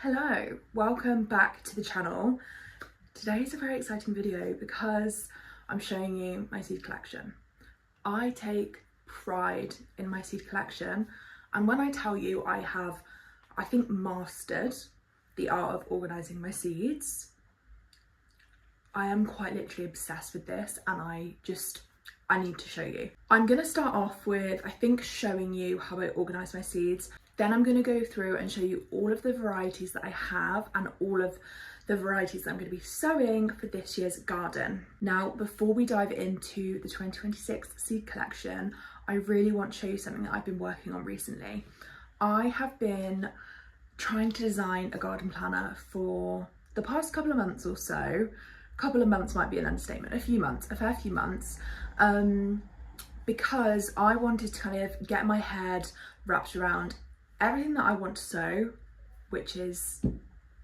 Hello, welcome back to the channel. Today is a very exciting video because I'm showing you my seed collection. I take pride in my seed collection, and when I tell you I have, I think, mastered the art of organising my seeds, I am quite literally obsessed with this, and I need to show you. I'm going to start off with, I think, showing you how I organise my seeds. Then I'm going to go through and show you all of the varieties that I have and all of the varieties that I'm going to be sowing for this year's garden. Now, before we dive into the 2026 seed collection, I really want to show you something that I've been working on recently. I have been trying to design a garden planner for the past couple of months or so. Couple of months might be an understatement, a fair few months, because I wanted to kind of get my head wrapped around everything that I want to sow, which is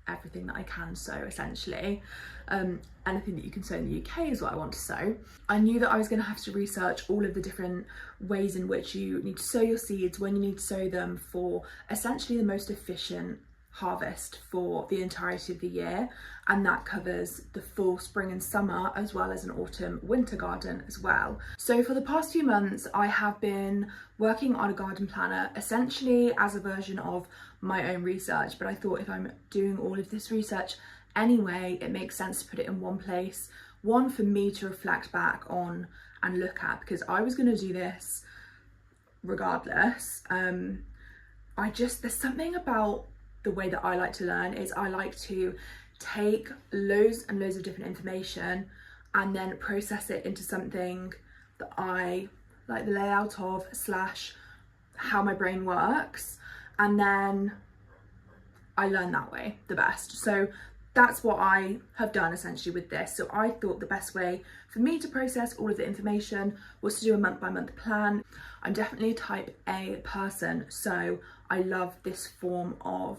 everything that I can sow essentially. Anything that you can sow in the UK is what I want to sow. I knew that I was going to have to research all of the different ways in which you need to sow your seeds, when you need to sow them for essentially the most efficient harvest for the entirety of the year, and that covers the full spring and summer as well as an autumn winter garden as well. So for the past few months I have been working on a garden planner essentially as a version of my own research, but I thought if I'm doing all of this research anyway, it makes sense to put it in one place, one for me to reflect back on and look at, because I was going to do this regardless. There's something about the way that I like to learn is I like to take loads and loads of different information and then process it into something that I like the layout of / how my brain works, and then I learn that way the best. So that's what I have done essentially with this. So I thought the best way for me to process all of the information was to do a month-by-month plan. I'm definitely a type A person, so I love this form of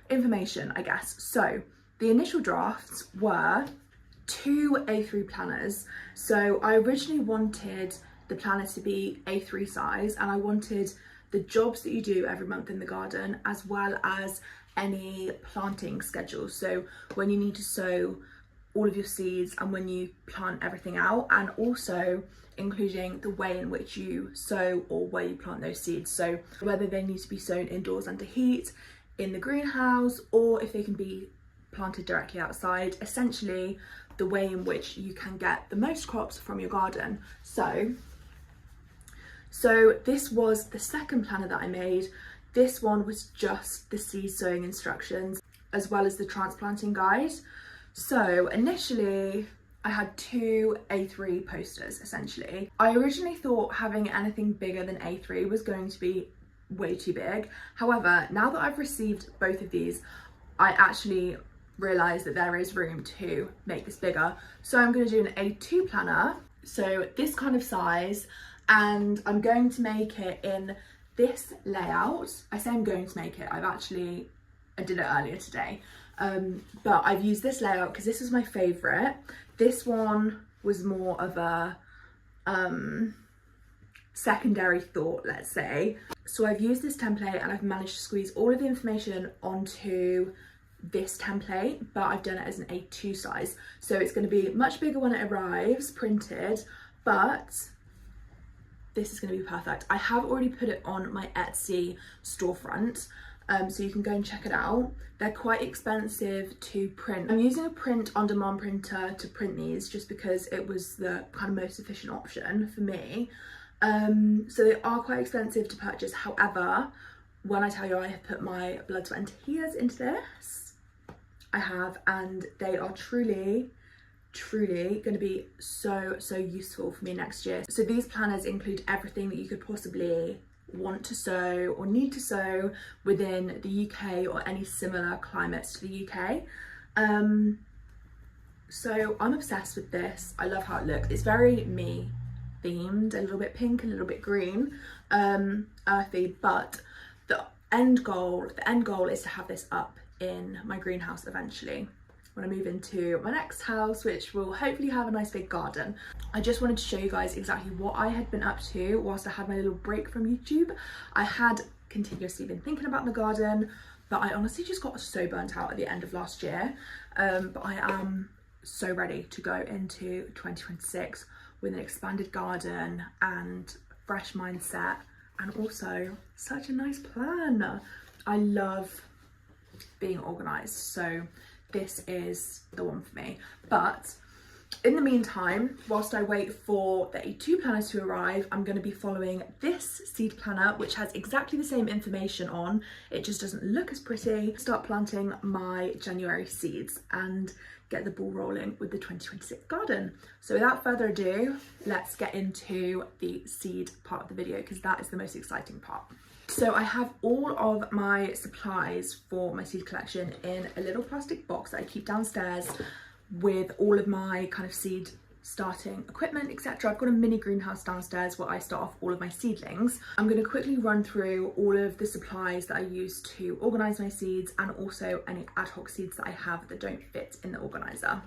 information, I guess. So the initial drafts were 2 A3 planners. So I originally wanted the planner to be A3 size, and I wanted the jobs that you do every month in the garden as well as any planting schedules. So when you need to sow all of your seeds and when you plant everything out, and also including the way in which you sow or where you plant those seeds. So whether they need to be sown indoors under heat, in the greenhouse, or if they can be planted directly outside, essentially the way in which you can get the most crops from your garden. So this was the second planner that I made. This one was just the seed sowing instructions as well as the transplanting guide. So initially I had 2 A3 posters essentially. I originally thought having anything bigger than A3 was going to be way too big. However, now that I've received both of these, I actually realised that there is room to make this bigger. So I'm going to do an A2 planner, so this kind of size, and I'm going to make it in this layout. I say I'm going to make it, I did it earlier today, but I've used this layout because this was my favourite. This one was more of a secondary thought, let's say. So I've used this template and I've managed to squeeze all of the information onto this template, but I've done it as an A2 size. So it's going to be much bigger when it arrives printed, but this is going to be perfect. I have already put it on my Etsy storefront, so you can go and check it out. They're quite expensive to print. I'm using a print on demand printer to print these just because it was the kind of most efficient option for me. So they are quite expensive to purchase. However, when I tell you I have put my blood, sweat and tears into this, I have, and they are truly going to be so useful for me next year. So these planners include everything that you could possibly want to sow or need to sow within the UK or any similar climates to the UK. So I'm obsessed with this. I love how it looks. It's very me themed, a little bit pink, a little bit green, earthy, but the end goal is to have this up in my greenhouse eventually when I move into my next house, which will hopefully have a nice big garden. I just wanted to show you guys exactly what I had been up to whilst I had my little break from YouTube. I had continuously been thinking about the garden, but I honestly just got so burnt out at the end of last year. But I am so ready to go into 2026 with an expanded garden and fresh mindset, and also such a nice plan. I love being organised, so this is the one for me. But in the meantime, whilst I wait for the A2 planners to arrive, I'm going to be following this seed planner, which has exactly the same information on, it just doesn't look as pretty. Start planting my January seeds and get the ball rolling with the 2026 garden. So without further ado, let's get into the seed part of the video, because that is the most exciting part. So I have all of my supplies for my seed collection in a little plastic box that I keep downstairs with all of my kind of seed starting equipment, etc. I've got a mini greenhouse downstairs where I start off all of my seedlings. I'm going to quickly run through all of the supplies that I use to organise my seeds, and also any ad hoc seeds that I have that don't fit in the organiser.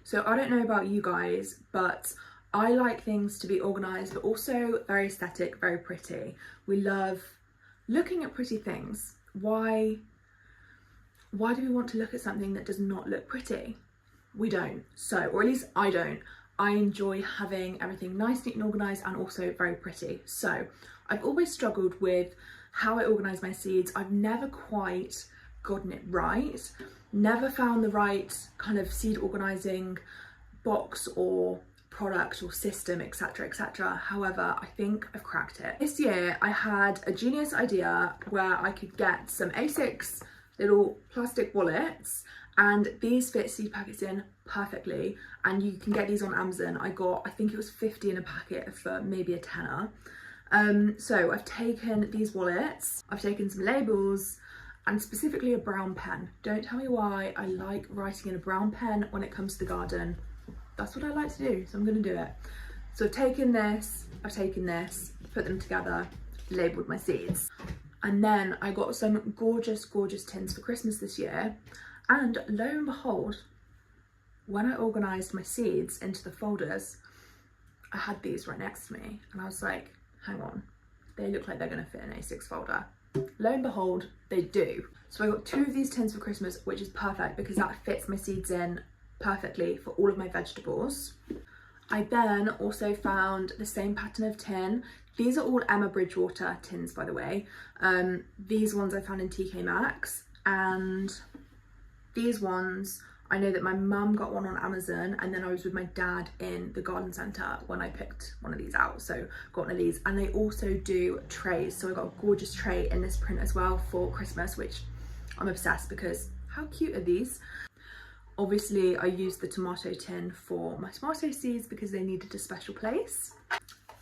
So I don't know about you guys, but I like things to be organised, but also very aesthetic, very pretty. We love looking at pretty things. Why do we want to look at something that does not look pretty? We don't. So, or at least I don't. I enjoy having everything nice, neat and organised, and also very pretty. So I've always struggled with how I organise my seeds. I've never quite gotten it right. Never found the right kind of seed organising box or product or system, etc, etc. However, I think I've cracked it. This year I had a genius idea where I could get some A6 little plastic wallets, and these fit seed packets in perfectly, and you can get these on Amazon. I think it was 50 in a packet for maybe a tenner. So I've taken these wallets, I've taken some labels, and specifically a brown pen. Don't tell me why I like writing in a brown pen when it comes to the garden. That's what I like to do, so I'm going to do it. So I've taken this, put them together, labelled my seeds. And then I got some gorgeous, gorgeous tins for Christmas this year. And lo and behold, when I organised my seeds into the folders, I had these right next to me. And I was like, hang on, they look like they're going to fit in an A6 folder. Lo and behold, they do. So I got 2 of these tins for Christmas, which is perfect because that fits my seeds in perfectly for all of my vegetables. I then also found the same pattern of tin. These are all Emma Bridgewater tins, by the way. These ones I found in TK Maxx, and these ones, I know that my mum got one on Amazon, and then I was with my dad in the garden centre when I picked one of these out, so got one of these. And they also do trays, so I got a gorgeous tray in this print as well for Christmas, which I'm obsessed because how cute are these? Obviously I used the tomato tin for my tomato seeds because they needed a special place.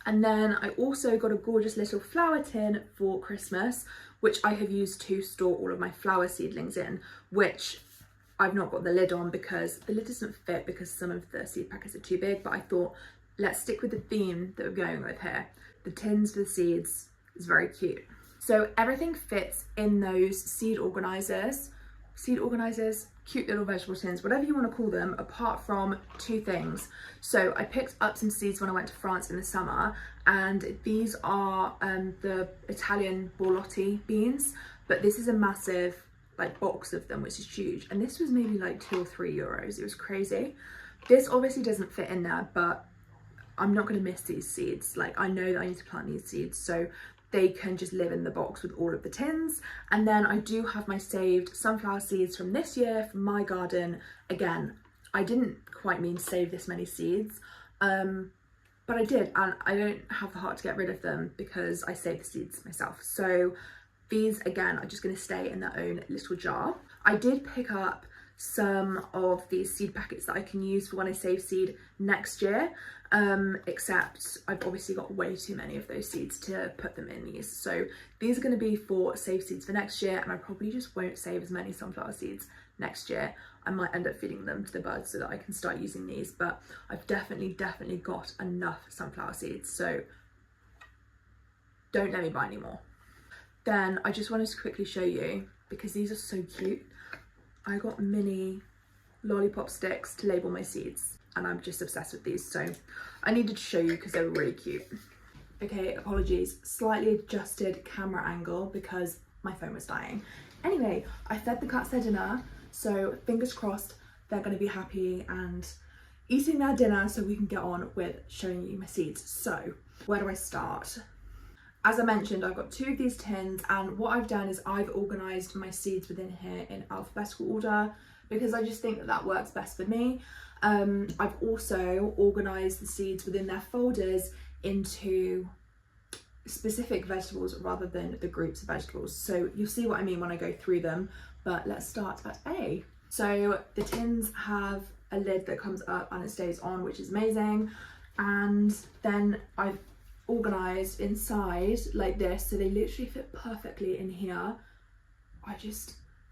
And then I also got a gorgeous little flower tin for Christmas, which I have used to store all of my flower seedlings in, which I've not got the lid on because the lid doesn't fit because some of the seed packets are too big, but I thought let's stick with the theme that we're going with here. The tins for the seeds is very cute. So everything fits in those seed organisers, cute little vegetable tins, whatever you want to call them, apart from 2 things. So I picked up some seeds when I went to France in the summer, and these are the Italian borlotti beans, but this is a massive box of them, which is huge, and this was maybe like 2 or 3 euros. It was crazy. This obviously doesn't fit in there, but I'm not going to miss these seeds. I know that I need to plant these seeds, so they can just live in the box with all of the tins. And then I do have my saved sunflower seeds from this year from my garden. Again, I didn't quite mean to save this many seeds, but I did, and I don't have the heart to get rid of them because I saved the seeds myself. So these, again, are just going to stay in their own little jar. I did pick up some of these seed packets that I can use for when I save seed next year, except I've obviously got way too many of those seeds to put them in these. So these are going to be for save seeds for next year, and I probably just won't save as many sunflower seeds next year. I might end up feeding them to the birds so that I can start using these, but I've definitely got enough sunflower seeds, so don't let me buy any more. Then I just wanted to quickly show you, because these are so cute, I got mini lollipop sticks to label my seeds, and I'm just obsessed with these, so I needed to show you because they were really cute. Okay, apologies, slightly adjusted camera angle because my phone was dying. Anyway, I fed the cats their dinner, so fingers crossed they're going to be happy and eating their dinner so we can get on with showing you my seeds. So where do I start? As I mentioned, I've got 2 of these tins, and what I've done is I've organised my seeds within here in alphabetical order because I just think that that works best for me. I've also organised the seeds within their folders into specific vegetables rather than the groups of vegetables. So you'll see what I mean when I go through them, but let's start at A. So the tins have a lid that comes up and it stays on, which is amazing. And then I've organised inside like this, so they literally fit perfectly in here.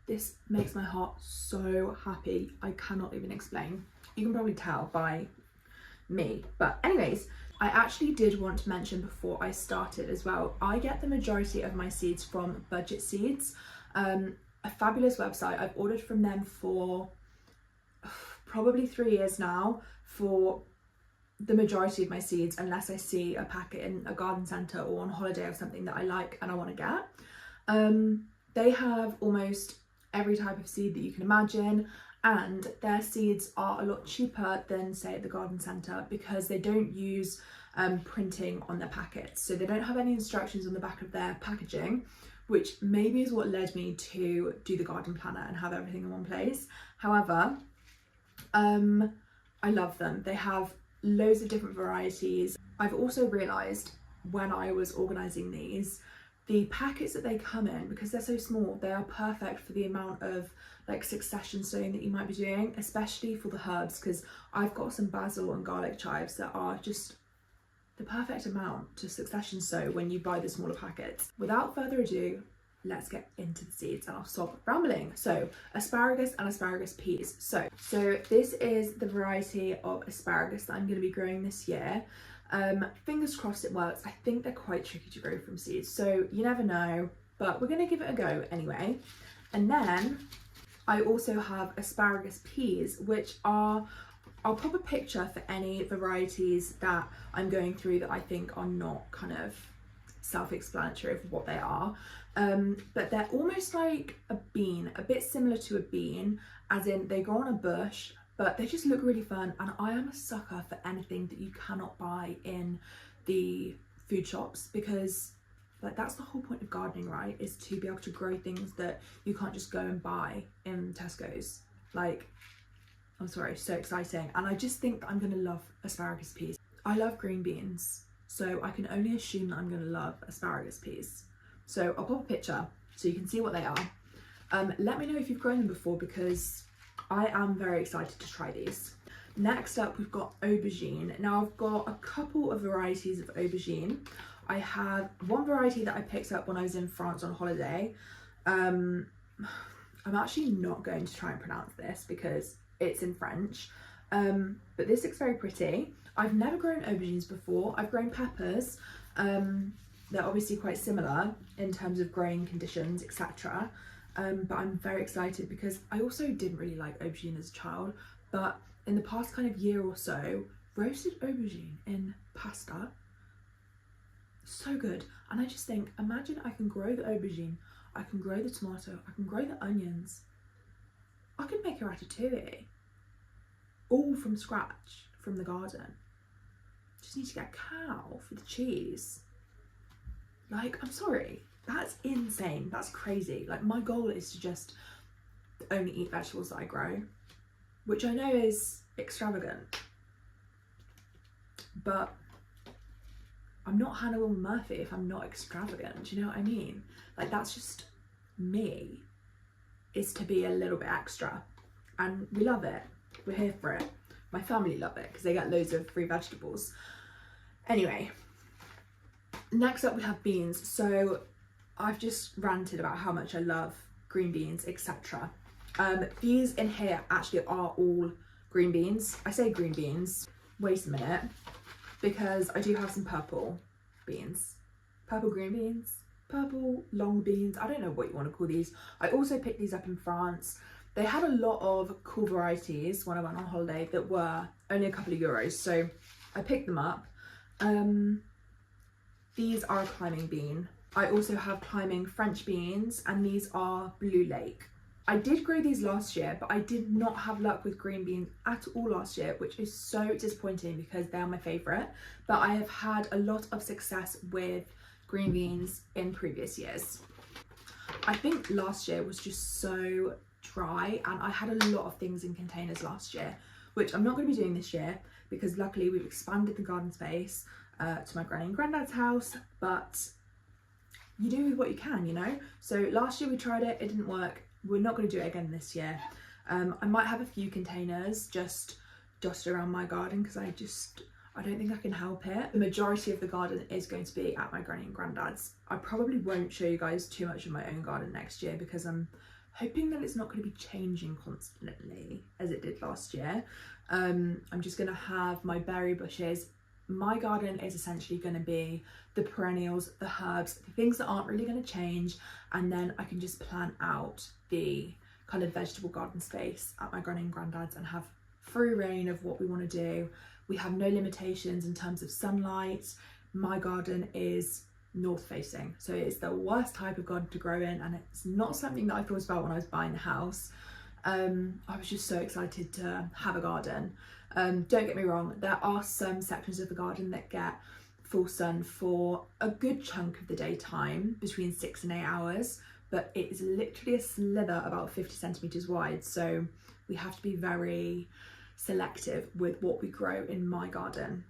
This makes my heart so happy. I cannot even explain. You can probably tell by me, but anyways, I actually did want to mention before I started as well, I get the majority of my seeds from Budget Seeds, a fabulous website. I've ordered from them for probably 3 years now for the majority of my seeds, unless I see a packet in a garden centre or on holiday or something that I like and I want to get. They have almost every type of seed that you can imagine, and their seeds are a lot cheaper than, say, at the garden centre because they don't use printing on their packets. So they don't have any instructions on the back of their packaging, which maybe is what led me to do the garden planner and have everything in one place. However, I love them. They have loads of different varieties. I've also realised when I was organising these, the packets that they come in, because they're so small, they are perfect for the amount of like succession sowing that you might be doing, especially for the herbs, because I've got some basil and garlic chives that are just the perfect amount to succession sow when you buy the smaller packets. Without further ado, let's get into the seeds and I'll stop rambling. So asparagus and asparagus peas. So this is the variety of asparagus that I'm going to be growing this year. Fingers crossed it works. I think they're quite tricky to grow from seeds, so you never know, but we're going to give it a go anyway. And then I also have asparagus peas, which are, I'll pop a picture for any varieties that I'm going through that I think are not kind of self-explanatory of what they are, but they're almost like a bean, a bit similar to a bean, as in they grow on a bush, but they just look really fun. And I am a sucker for anything that you cannot buy in the food shops, because like that's the whole point of gardening, right, is to be able to grow things that you can't just go and buy in Tesco's. Like, I'm sorry, so exciting. And I just think that I'm gonna love asparagus peas. I love green beans, so I can only assume that I'm gonna love asparagus peas. So I'll pop a picture so you can see what they are. Let me know if you've grown them before, because I am very excited to try these. Next up, we've got aubergine. Now I've got a couple of varieties of aubergine. I have one variety that I picked up when I was in France on holiday. I'm actually not going to try and pronounce this because it's in French, but this looks very pretty. I've never grown aubergines before. I've grown peppers. They're obviously quite similar in terms of growing conditions, etc. But I'm very excited because I also didn't really like aubergine as a child, but in the past kind of year or so, roasted aubergine in pasta, so good. And I just think, imagine I can grow the aubergine, I can grow the tomato, I can grow the onions, I could make a ratatouille, all from scratch, from the garden. Just need to get a cow for the cheese. Like, I'm sorry, that's insane, that's crazy. Like, my goal is to just only eat vegetables that I grow, which I know is extravagant, but I'm not Hannibal Murphy if I'm not extravagant, do you know what I mean? Like, that's just me, is to be a little bit extra, and we love it, we're here for it. My family love it because they get loads of free vegetables. Anyway, next up we have beans. So I've just ranted about how much I love green beans, etc. These in here actually are all green beans. I say green beans, wait a minute, because I do have some purple beans. Purple green beans? Purple long beans? I don't know what you want to call these. I also picked these up in France. They had a lot of cool varieties when I went on holiday that were only a couple of euros, so I picked them up. These are a climbing bean. I also have climbing French beans, and these are Blue Lake. I did grow these last year, but I did not have luck with green beans at all last year, which is so disappointing because they are my favourite. But I have had a lot of success with green beans in previous years. I think last year was just so dry, and I had a lot of things in containers last year, which I'm not going to be doing this year because luckily we've expanded the garden space to my granny and granddad's house, but you do with what you can, you know? So last year we tried it, it didn't work. We're not going to do it again this year. I might have a few containers just dotted around my garden because I don't think I can help it. The majority of the garden is going to be at my granny and granddad's. I probably won't show you guys too much of my own garden next year because I'm hoping that it's not going to be changing constantly as it did last year. I'm just going to have my berry bushes. My garden is essentially going to be the perennials, the herbs, the things that aren't really going to change, and then I can just plan out the kind of vegetable garden space at my granny and granddad's and have free reign of what we want to do. We have no limitations in terms of sunlight. My garden is north facing, so it's the worst type of garden to grow in, and it's not something that I thought about when I was buying the house. I was just so excited to have a garden. Don't get me wrong, there are some sections of the garden that get full sun for a good chunk of the daytime, between 6 and 8 hours, but it is literally a slither about 50 centimetres wide, so we have to be very selective with what we grow in my garden.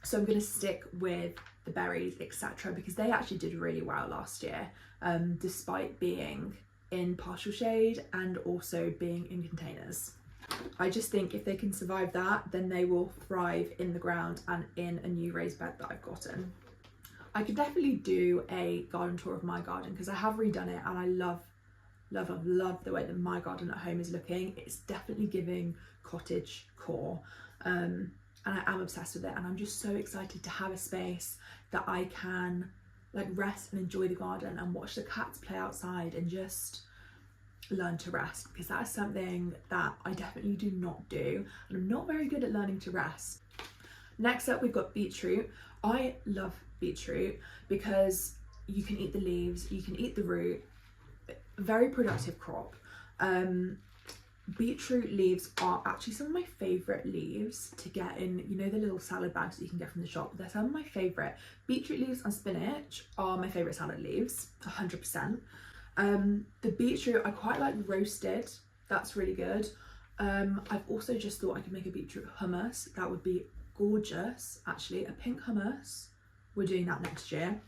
So I'm going to stick with the berries, etc., because they actually did really well last year, despite being in partial shade and also being in containers. I just think if they can survive that, then they will thrive in the ground and in a new raised bed that I've gotten. I could definitely do a garden tour of my garden because I have redone it, and I love the way that my garden at home is looking. It's definitely giving cottage core, and I am obsessed with it, and I'm just so excited to have a space that I can like rest and enjoy the garden and watch the cats play outside and just learn to rest, because that is something that I definitely do not do, and I'm not very good at learning to rest. Next up, we've got beetroot. I love beetroot because you can eat the leaves, you can eat the root. Very productive crop. Beetroot leaves are actually some of my favourite leaves to get in, you know, the little salad bags that you can get from the shop. They're some of my favourite. Beetroot leaves and spinach are my favourite salad leaves, 100%. The beetroot I quite like roasted, that's really good. I've also just thought I could make a beetroot hummus. That would be gorgeous, actually, a pink hummus. We're doing that next year.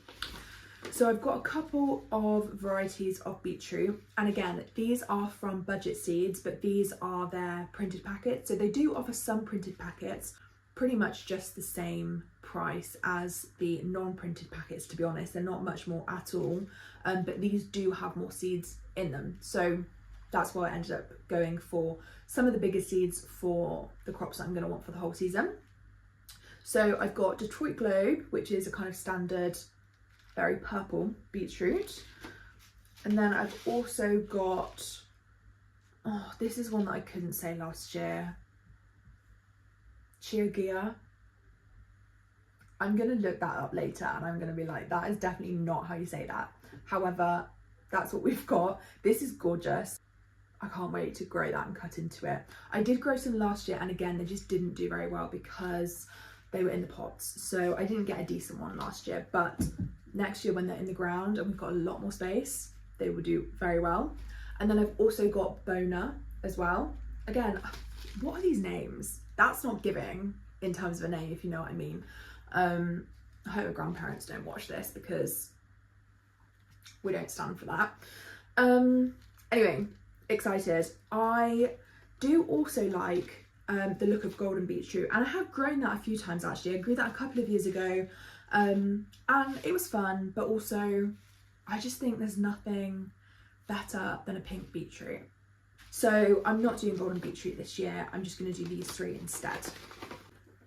So I've got a couple of varieties of beetroot, and again, these are from Budget Seeds, but these are their printed packets. So they do offer some printed packets, pretty much just the same price as the non-printed packets, to be honest. They're not much more at all, but these do have more seeds in them. So that's why I ended up going for some of the bigger seeds for the crops that I'm going to want for the whole season. So I've got Detroit Globe, which is a kind of standard very purple beetroot, and then I've also got, oh, this is one that I couldn't say last year, Chiagia. I'm gonna look that up later and I'm gonna be like, that is definitely not how you say that. However, that's what we've got. This is gorgeous. I can't wait to grow that and cut into it. I did grow some last year, and again, they just didn't do very well because they were in the pots, so I didn't get a decent one last year, but next year when they're in the ground and we've got a lot more space, they will do very well. And then I've also got Bona as well. Again, what are these names? That's not giving in terms of a name, if you know what I mean. I hope my grandparents don't watch this because we don't stand for that. Anyway, excited. I do also like the look of golden beetroot, and I have grown that a few times actually. I grew that a couple of years ago, and it was fun, but also I just think there's nothing better than a pink beetroot. So I'm not doing golden beetroot this year, I'm just going to do these three instead.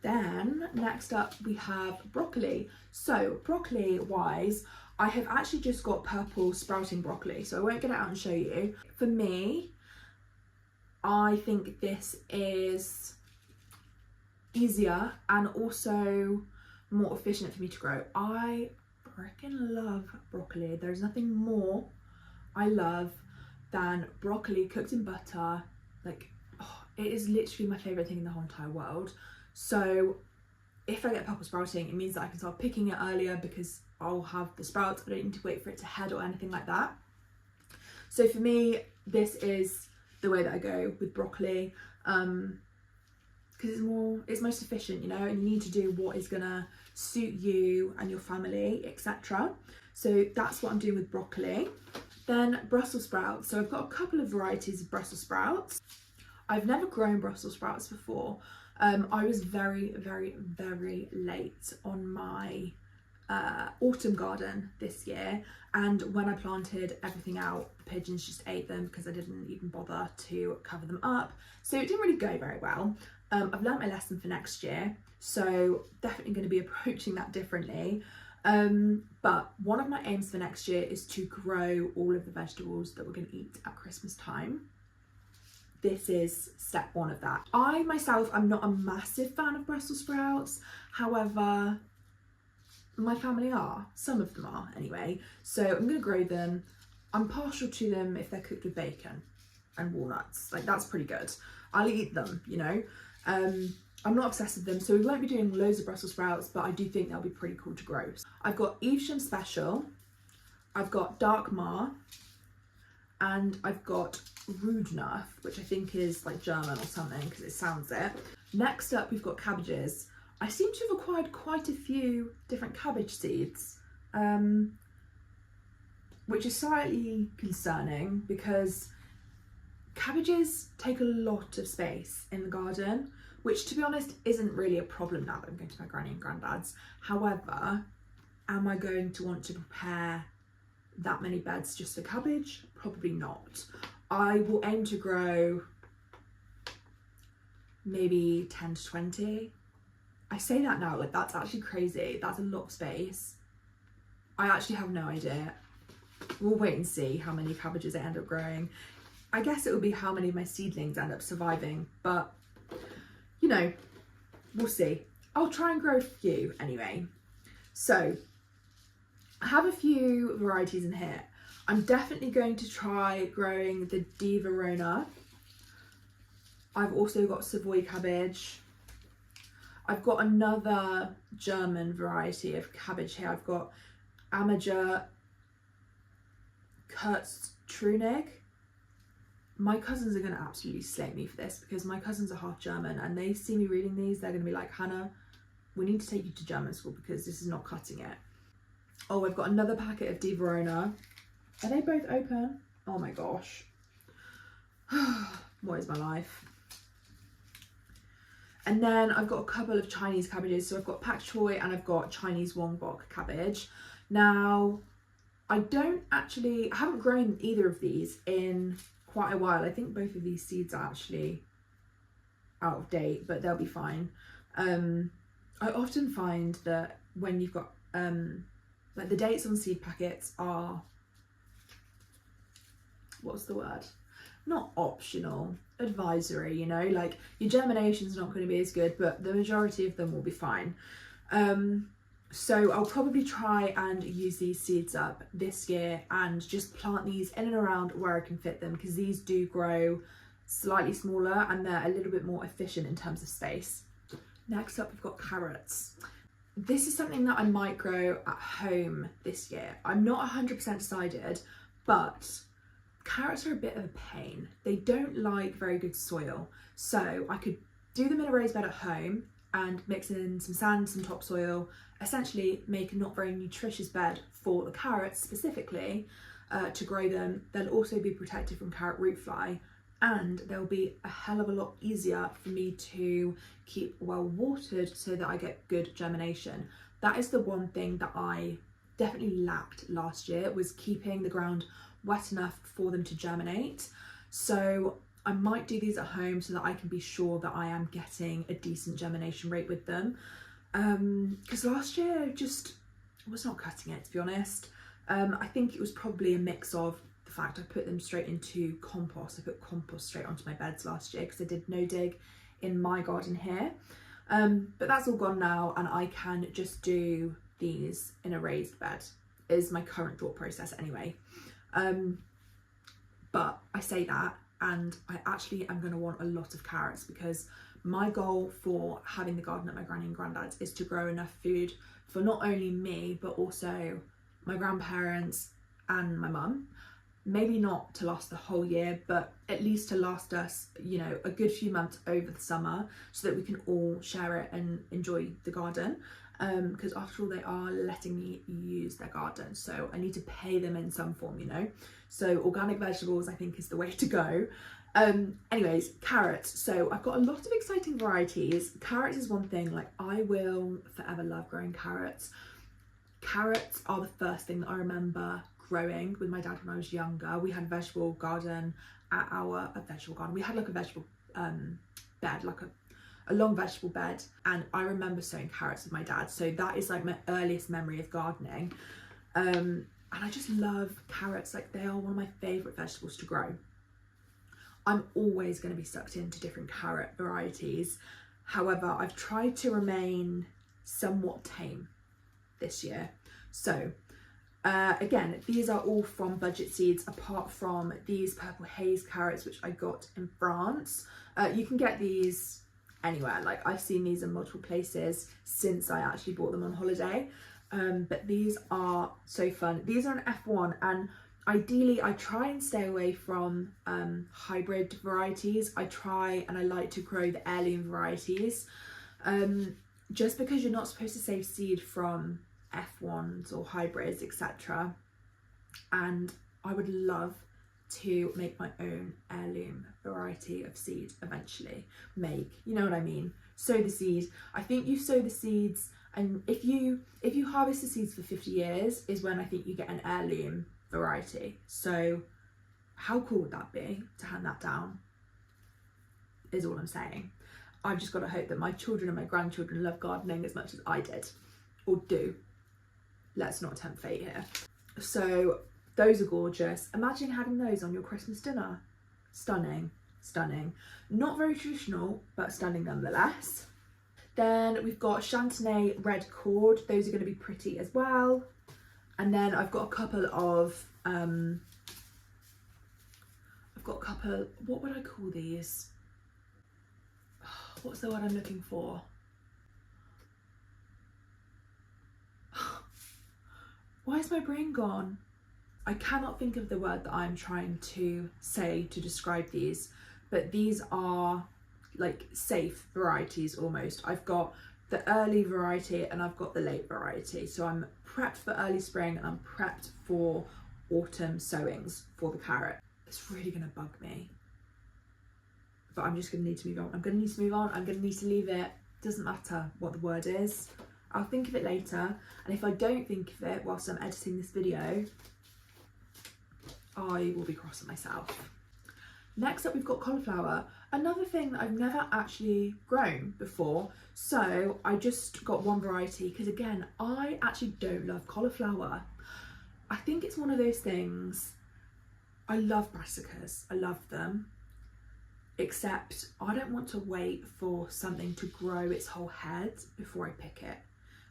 Then next up we have broccoli. So broccoli wise, I have actually just got purple sprouting broccoli, so I won't get it out and show you. For me, I think this is easier and also more efficient for me to grow. I freaking love broccoli. There's nothing more I love than broccoli cooked in butter. Like, oh, it is literally my favourite thing in the whole entire world. So if I get purple sprouting, it means that I can start picking it earlier because I'll have the sprouts. I don't need to wait for it to head or anything like that. So for me, this is the way that I go with broccoli, because it's most efficient, you know, and you need to do what is gonna suit you and your family, etc. So that's what I'm doing with broccoli. Then Brussels sprouts. So I've got a couple of varieties of Brussels sprouts. I've never grown Brussels sprouts before. I was very late on my autumn garden this year, and when I planted everything out, the pigeons just ate them because I didn't even bother to cover them up. So it didn't really go very well. I've learnt my lesson for next year, so definitely going to be approaching that differently. But one of my aims for next year is to grow all of the vegetables that we're going to eat at Christmas time. This is step one of that. I myself am not a massive fan of Brussels sprouts, however, my family are. Some of them are anyway. So I'm going to grow them. I'm partial to them if they're cooked with bacon and walnuts. Like, that's pretty good. I'll eat them, you know. I'm not obsessed with them, so we won't be doing loads of Brussels sprouts, but I do think they'll be pretty cool to grow. I've got Evesham Special, I've got Dark Ma, and I've got Rudnerf, which I think is like German or something because it sounds it. Next up, we've got cabbages. I seem to have acquired quite a few different cabbage seeds, which is slightly concerning because cabbages take a lot of space in the garden, which to be honest isn't really a problem now that I'm going to my granny and granddad's. However, am I going to want to prepare that many beds just for cabbage? Probably not. I will aim to grow maybe 10 to 20. I say that now, like, that's actually crazy. That's a lot of space. I actually have no idea. We'll wait and see how many cabbages I end up growing. I guess it will be how many of my seedlings end up surviving, but you know, we'll see. I'll try and grow a few anyway. So I have a few varieties in here. I'm definitely going to try growing the Di Verona. I've also got Savoy cabbage. I've got another German variety of cabbage here. I've got Amager Kurztrunig. My cousins are going to absolutely slate me for this because my cousins are half German and they see me reading these, they're going to be like, Hannah, we need to take you to German school because this is not cutting it. Oh, I've got another packet of Di Verona. Are they both open? Oh my gosh. What is my life? And then I've got a couple of Chinese cabbages. So I've got pak choy and I've got Chinese wongbok cabbage. Now, I haven't grown either of these in quite a while. I think both of these seeds are actually out of date, but they'll be fine. I often find that when you've got like the dates on seed packets are, what's the word? Not optional, advisory, you know, like your germination's not going to be as good, but the majority of them will be fine. So I'll probably try and use these seeds up this year and just plant these in and around where I can fit them, because these do grow slightly smaller and they're a little bit more efficient in terms of space. Next up, we've got carrots. This is something that I might grow at home this year. I'm not 100% decided, but carrots are a bit of a pain. They don't like very good soil. So I could do them in a raised bed at home and mix in some sand, some topsoil, essentially make a not very nutritious bed for the carrots specifically to grow them. They'll also be protected from carrot root fly, and they'll be a hell of a lot easier for me to keep well watered so that I get good germination. That is the one thing that I definitely lacked last year, was keeping the ground wet enough for them to germinate. So I might do these at home so that I can be sure that I am getting a decent germination rate with them. Because last year just was not cutting it, to be honest. I think it was probably a mix of the fact I put them straight into compost. I put compost straight onto my beds last year because I did no dig in my garden here. But that's all gone now, and I can just do these in a raised bed, is my current thought process anyway. But I say that, and I actually am going to want a lot of carrots, because my goal for having the garden at my granny and granddad's is to grow enough food for not only me but also my grandparents and my mum. Maybe not to last the whole year, but at least to last us, you know, a good few months over the summer, so that we can all share it and enjoy the garden. Because after all, they are letting me use their garden, so I need to pay them in some form, you know. So organic vegetables, I think, is the way to go. Anyways, carrots. So I've got a lot of exciting varieties. Carrots is one thing, like I will forever love growing carrots. Carrots are the first thing that I remember growing with my dad when I was younger. We had a vegetable garden at our vegetable garden. We had like a vegetable bed, like a long vegetable bed, and I remember sowing carrots with my dad. So that is like my earliest memory of gardening. And I just love carrots. Like, they are one of my favourite vegetables to grow. I'm always going to be sucked into different carrot varieties. However, I've tried to remain somewhat tame this year. So again, these are all from Budget Seeds, apart from these purple haze carrots, which I got in France. You can get these anywhere. Like, I've seen these in multiple places since I actually bought them on holiday. But these are so fun. These are an F1, and ideally I try and stay away from hybrid varieties. I try and I like to grow the heirloom varieties, just because you're not supposed to save seed from F1s or hybrids, etc. And I would love to make my own heirloom variety of seed eventually. You know what I mean? Sow the seed. I think you sow the seeds, and if you harvest the seeds for 50 years is when I think you get an heirloom variety. So how cool would that be to hand that down, is all I'm saying. I've just got to hope that my children and my grandchildren love gardening as much as I did, or do. Let's not tempt fate here. So those are gorgeous. Imagine having those on your Christmas dinner. Stunning, stunning. Not very traditional, but stunning nonetheless. Then we've got Chantenay red cord. Those are going to be pretty as well. And then I've got a couple of, what would I call these? What's the word I'm looking for? Why is my brain gone? I cannot think of the word that I'm trying to say to describe these, but these are like safe varieties almost. I've got the early variety and I've got the late variety. So I'm prepped for early spring and I'm prepped for autumn sowings for the carrot. It's really gonna bug me, but I'm just gonna need to move on. I'm gonna need to move on. I'm gonna need to leave it. Doesn't matter what the word is. I'll think of it later. And if I don't think of it whilst I'm editing this video, I will be cross at myself. Next up, we've got cauliflower. Another thing that I've never actually grown before. So I just got one variety because, again, I actually don't love cauliflower. I think it's one of those things. I love brassicas. I love them. Except I don't want to wait for something to grow its whole head before I pick it,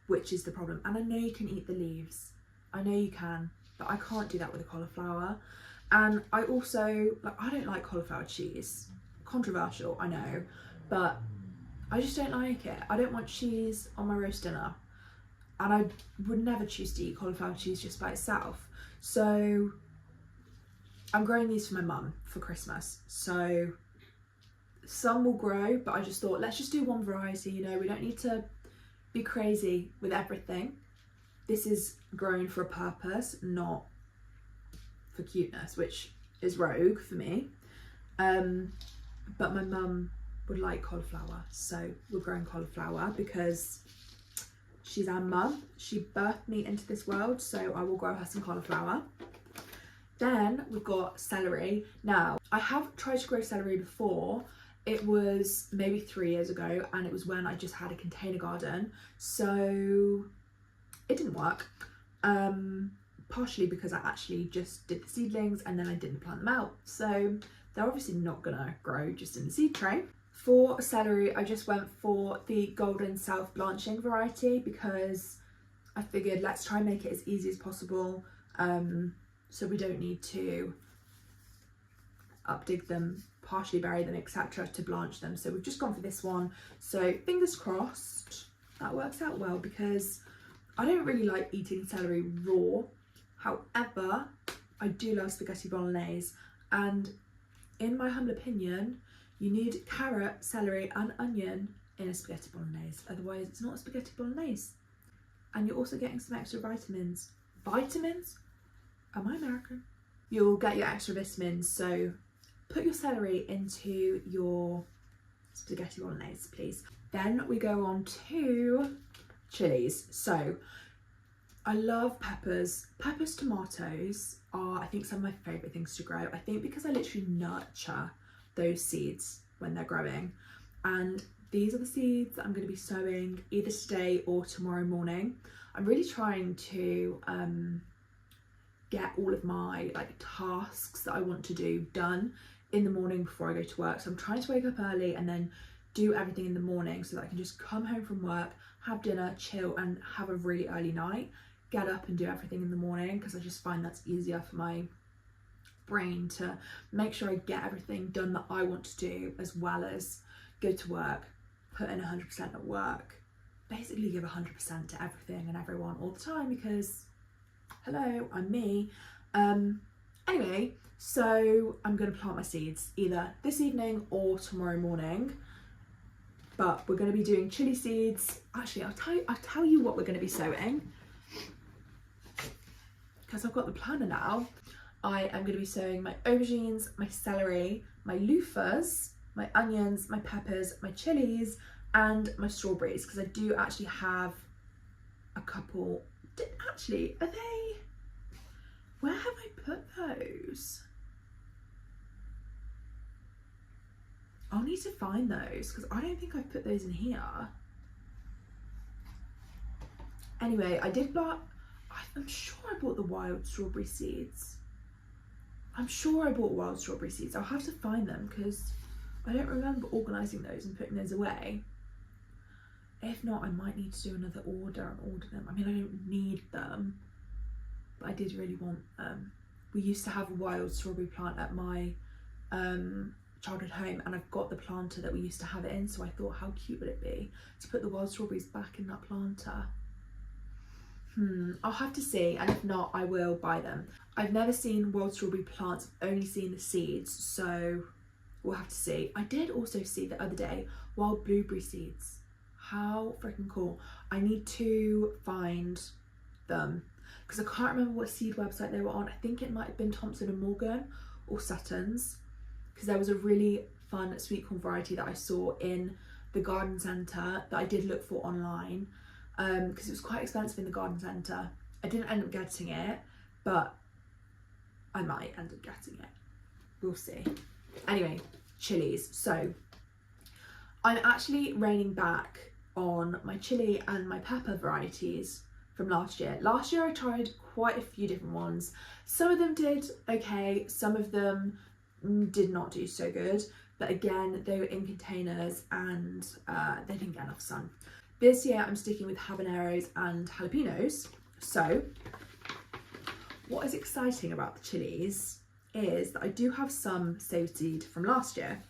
which is the problem. And I know you can eat the leaves. I know you can, but I can't do that with a cauliflower. And I also, like, I don't like cauliflower cheese. Controversial, I know, but I just don't like it. I don't want cheese on my roast dinner. And I would never choose to eat cauliflower cheese just by itself. So I'm growing these for my mum for Christmas. So some will grow, but I just thought, let's just do one variety, you know, we don't need to be crazy with everything. This is grown for a purpose, not for cuteness, which is rogue for me. But my mum would like cauliflower, so we're growing cauliflower because she's our mum. She birthed me into this world, so I will grow her some cauliflower. Then we've got celery. Now, I have tried to grow celery before. It was maybe 3 years ago, and it was when I just had a container garden, so it didn't work. Partially because I actually just did the seedlings and then I didn't plant them out, so they're obviously not gonna grow just in the seed tray. For celery, I just went for the golden self blanching variety because I figured let's try and make it as easy as possible, so we don't need to updig them, partially bury them, etc. to blanch them. So we've just gone for this one. So fingers crossed that works out well, because I don't really like eating celery raw. However, I do love spaghetti bolognese, and in my humble opinion, you need carrot, celery and onion in a spaghetti bolognese, otherwise it's not a spaghetti bolognese. And you're also getting some extra vitamins. Vitamins? Am I American? You'll get your extra vitamins, so put your celery into your spaghetti bolognese, please. Then we go on to chilies. So I love peppers. Peppers, tomatoes are, I think, some of my favourite things to grow. I think because I literally nurture those seeds when they're growing. And these are the seeds that I'm going to be sowing either today or tomorrow morning. I'm really trying to get all of my tasks that I want to do done in the morning before I go to work. So I'm trying to wake up early and then do everything in the morning so that I can just come home from work, have dinner, chill and have a really early night, get up and do everything in the morning, because I just find that's easier for my brain to make sure I get everything done that I want to do, as well as go to work, put in 100% at work, basically give 100% to everything and everyone all the time, because hello, I'm me. Anyway, so I'm going to plant my seeds either this evening or tomorrow morning, but we're going to be doing chili seeds. Actually, I'll tell you what we're going to be sowing, because I've got the planner now. I am going to be sowing my aubergines, my celery, my loofahs, my onions, my peppers, my chilies and my strawberries, because I do actually have a couple. Actually, are they, where have I put those? I'll need to find those, because I don't think I've put those in here. Anyway, I'm sure I bought the wild strawberry seeds. I'm sure I bought wild strawberry seeds. I'll have to find them, because I don't remember organising those and putting those away. If not, I might need to do another order and order them. I mean, I don't need them, but I did really want we used to have a wild strawberry plant at my childhood home, and I've got the planter that we used to have it in, so I thought, how cute would it be to put the wild strawberries back in that planter? I'll have to see, and if not, I will buy them. I've never seen wild strawberry plants, I've only seen the seeds, so we'll have to see. I did also see the other day wild blueberry seeds. How freaking cool. I need to find them, because I can't remember what seed website they were on. I think it might have been Thompson & Morgan or Sutton's, because there was a really fun sweet corn variety that I saw in the garden centre that I did look for online, because it was quite expensive in the garden centre. I didn't end up getting it, but I might end up getting it. We'll see. Anyway, chilies. So I'm actually reining back on my chili and my pepper varieties from last year. Last year I tried quite a few different ones. Some of them did okay, some of them did not do so good, but again, they were in containers and they didn't get enough sun. This year I'm sticking with habaneros and jalapenos. So what is exciting about the chilies is that I do have some saved seed from last year.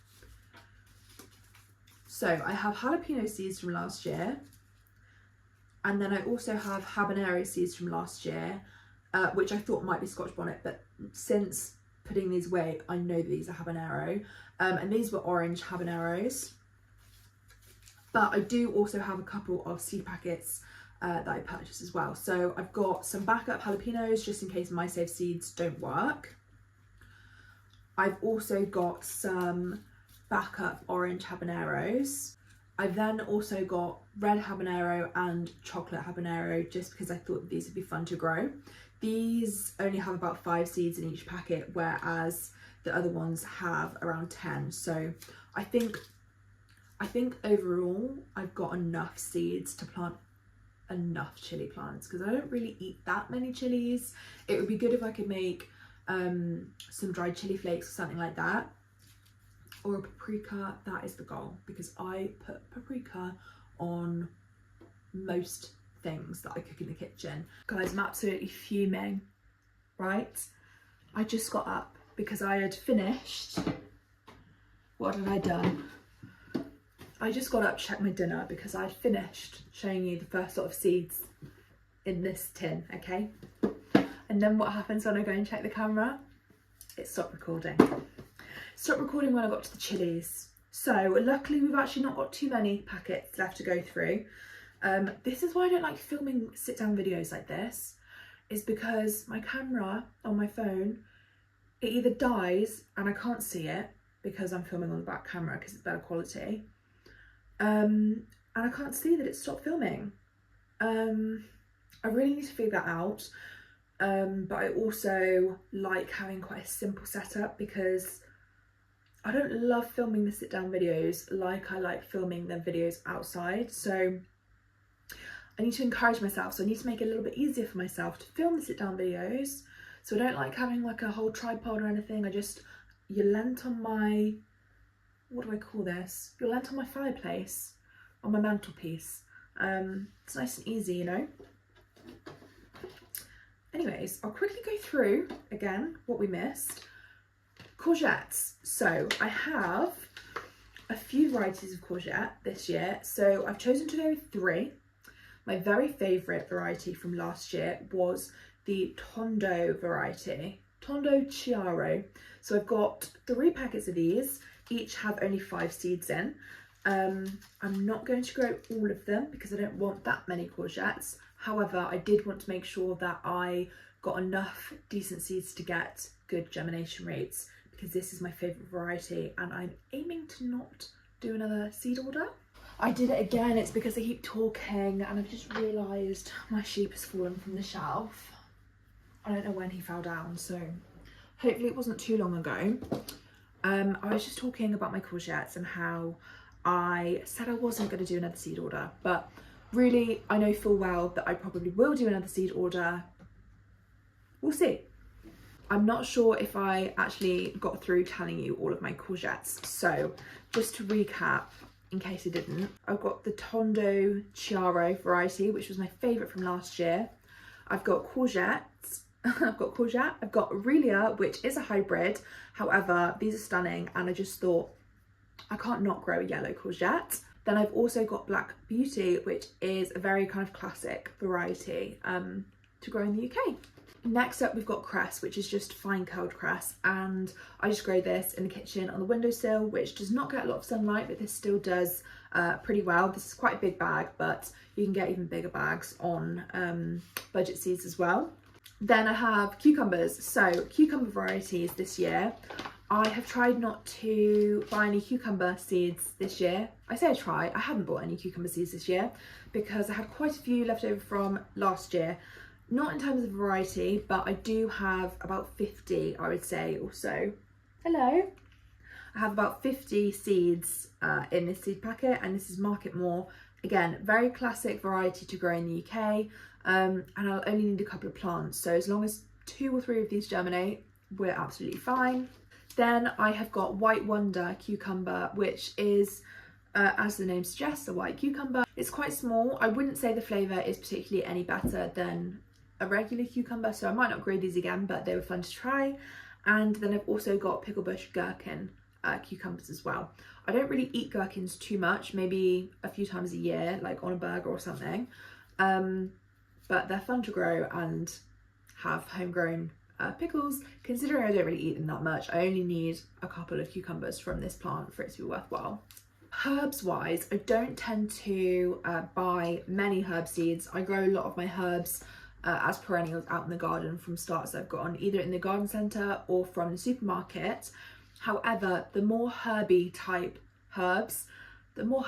So I have jalapeno seeds from last year, and then I also have habanero seeds from last year, which I thought might be Scotch bonnet, but since putting these away, I know that these are habanero, and these were orange habaneros. But I do also have a couple of seed packets that I purchased as well. So I've got some backup jalapenos just in case my saved seeds don't work. I've also got some backup orange habaneros. I've then also got red habanero and chocolate habanero, just because I thought these would be fun to grow. These only have about 5 seeds in each packet, whereas the other ones have around 10. So I think overall I've got enough seeds to plant enough chili plants, because I don't really eat that many chilies. It would be good if I could make some dried chili flakes or something like that, or a paprika. That is the goal, because I put paprika on most things that I cook in the kitchen. Guys, I'm absolutely fuming, right? I just got up because I had finished. What had I done? I just got up to check my dinner because I'd finished showing you the first lot of seeds in this tin, okay? And then what happens when I go and check the camera? It stopped recording. Stopped recording when I got to the chilies. So luckily we've actually not got too many packets left to go through. This is why I don't like filming sit down videos like this, is because my camera on my phone, it either dies and I can't see it because I'm filming on the back camera because it's better quality, and I can't see that it stopped filming. I really need to figure that out, but I also like having quite a simple setup because I don't love filming the sit down videos like I like filming the videos outside. So I need to encourage myself, so I need to make it a little bit easier for myself to film the sit down videos. So I don't like having like a whole tripod or anything. You're lent on my, what do I call this? You're lent on my fireplace, on my mantelpiece. It's nice and easy, you know? Anyways, I'll quickly go through again what we missed. Courgettes. So I have a few varieties of courgette this year. So I've chosen to go with 3. My very favourite variety from last year was the Tondo variety, Tondo Chiaro. So I've got 3 packets of these, each have only 5 seeds in. I'm not going to grow all of them because I don't want that many courgettes. However, I did want to make sure that I got enough decent seeds to get good germination rates because this is my favourite variety and I'm aiming to not do another seed order. I did it again, it's because I keep talking and I've just realised my sheep has fallen from the shelf. I don't know when he fell down, so hopefully it wasn't too long ago. I was just talking about my courgettes and how I said I wasn't going to do another seed order, but really I know full well that I probably will do another seed order. We'll see. I'm not sure if I actually got through telling you all of my courgettes, so just to recap, in case I didn't, I've got the Tondo Chiaro variety, which was my favourite from last year. I've got courgettes, I've got courgette, I've got Aurelia, which is a hybrid. However, these are stunning and I just thought I can't not grow a yellow courgette. Then I've also got Black Beauty, which is a very kind of classic variety to grow in the UK. Next up we've got cress, which is just fine curled cress, and I just grow this in the kitchen on the windowsill, which does not get a lot of sunlight, but this still does pretty well. This is quite a big bag, but you can get even bigger bags on budget seeds as well. Then I have cucumbers. So cucumber varieties this year. I have tried not to buy any cucumber seeds this year. I say I try, I haven't bought any cucumber seeds this year because I had quite a few left over from last year. Not in terms of variety, but I do have about 50, I would say, or so. Hello. I have about 50 seeds in this seed packet, and this is Market More. Again, very classic variety to grow in the UK, and I'll only need a couple of plants. So as long as 2 or 3 of these germinate, we're absolutely fine. Then I have got White Wonder cucumber, which is, as the name suggests, a white cucumber. It's quite small. I wouldn't say the flavour is particularly any better than a regular cucumber, so I might not grow these again, but they were fun to try. And then I've also got picklebush gherkin cucumbers as well. I don't really eat gherkins too much, maybe a few times a year, like on a burger or something, but they're fun to grow and have homegrown pickles. Considering I don't really eat them that much, I only need a couple of cucumbers from this plant for it to be worthwhile. Herbs wise, I don't tend to buy many herb seeds. I grow a lot of my herbs as perennials out in the garden from starts that I've gotten either in the garden centre or from the supermarket. However, the more herby type herbs, the more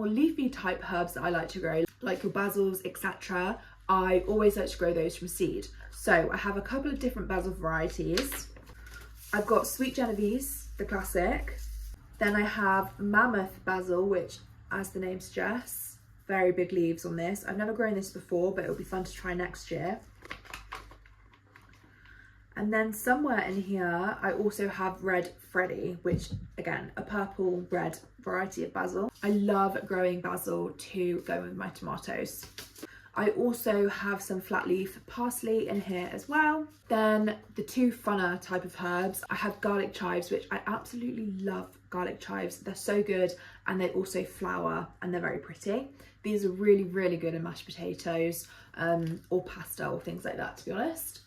leafy type herbs that I like to grow, like your basils, etc., I always like to grow those from seed. So I have a couple of different basil varieties. I've got Sweet Genovese, the classic. Then I have Mammoth Basil, which, as the name suggests, very big leaves on this. I've never grown this before, but it'll be fun to try next year. And then somewhere in here, I also have Red Freddy, which, again, a purple red variety of basil. I love growing basil to go with my tomatoes. I also have some flat leaf parsley in here as well. Then the two funner type of herbs, I have garlic chives, which I absolutely love garlic chives. They're so good, and they also flower and they're very pretty. These are really, really good in mashed potatoes or pasta or things like that, to be honest.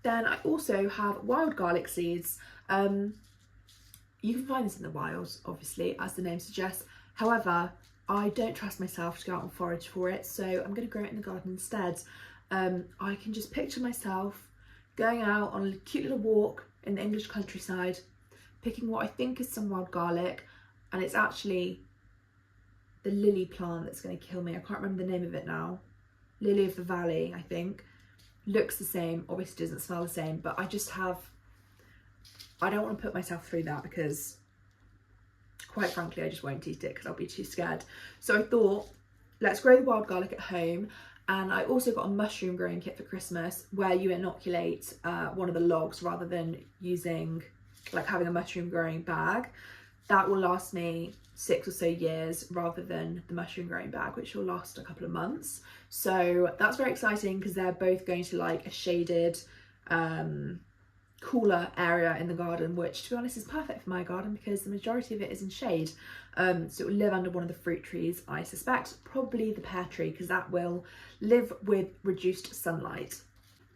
Then I also have wild garlic seeds. You can find this in the wild, obviously, as the name suggests. However, I don't trust myself to go out and forage for it, so I'm going to grow it in the garden instead. I can just picture myself going out on a cute little walk in the English countryside, picking what I think is some wild garlic, and it's actually the lily plant that's going to kill me. I can't remember the name of it now. Lily of the Valley, I think. Looks the same, obviously doesn't smell the same, but I don't want to put myself through that, because quite frankly I just won't eat it because I'll be too scared. So I thought, let's grow the wild garlic at home. And I also got a mushroom growing kit for Christmas, where you inoculate one of the logs rather than using, like, having a mushroom growing bag. That will last me 6 or so years rather than the mushroom growing bag, which will last a couple of months. So that's very exciting, because they're both going to like a shaded cooler area in the garden, which, to be honest, is perfect for my garden because the majority of it is in shade. So it will live under one of the fruit trees, I suspect, probably the pear tree, because that will live with reduced sunlight.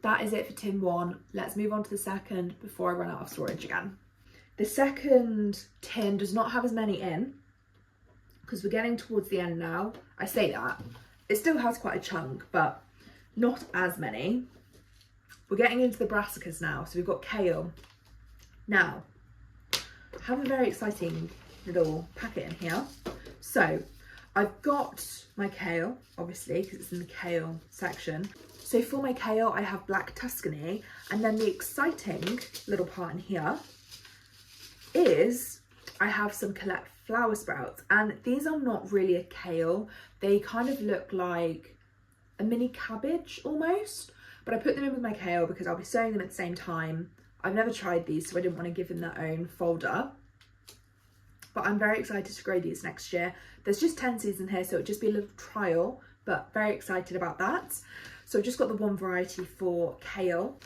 That is it for tin 1. Let's move on to the second before I run out of storage again. The second tin does not have as many in, because we're getting towards the end now. I say that, it still has quite a chunk, but not as many. We're getting into the brassicas now, so we've got kale. Now, I have a very exciting little packet in here. So I've got my kale, obviously, because it's in the kale section. So for my kale, I have black Tuscany, and then the exciting little part in here is I have some collect flower sprouts, and these are not really a kale. They kind of look like a mini cabbage almost. But I put them in with my kale because I'll be sowing them at the same time. I've never tried these, so I didn't want to give them their own folder. But I'm very excited to grow these next year. There's just 10 seeds in here, so it'll just be a little trial, but very excited about that. So I've just got the one variety for kale.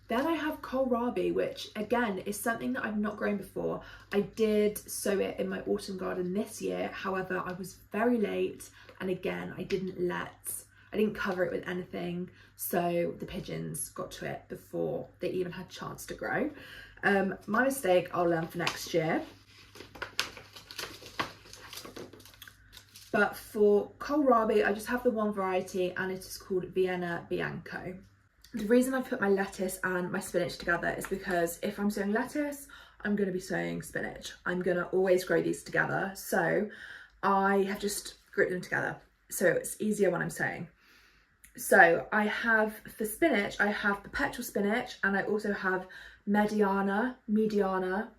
Then I have kohlrabi, which again is something that I've not grown before. I did sow it in my autumn garden this year. However, I was very late, and again, I didn't cover it with anything, so the pigeons got to it before they even had a chance to grow. My mistake, I'll learn for next year. But for kohlrabi, I just have the one variety, and it is called Vienna Bianco. The reason I've put my lettuce and my spinach together is because if I'm sowing lettuce, I'm going to be sowing spinach. I'm going to always grow these together, so I have just grouped them together, so it's easier when I'm sowing. So I have, for spinach, I have perpetual spinach, and I also have mediana,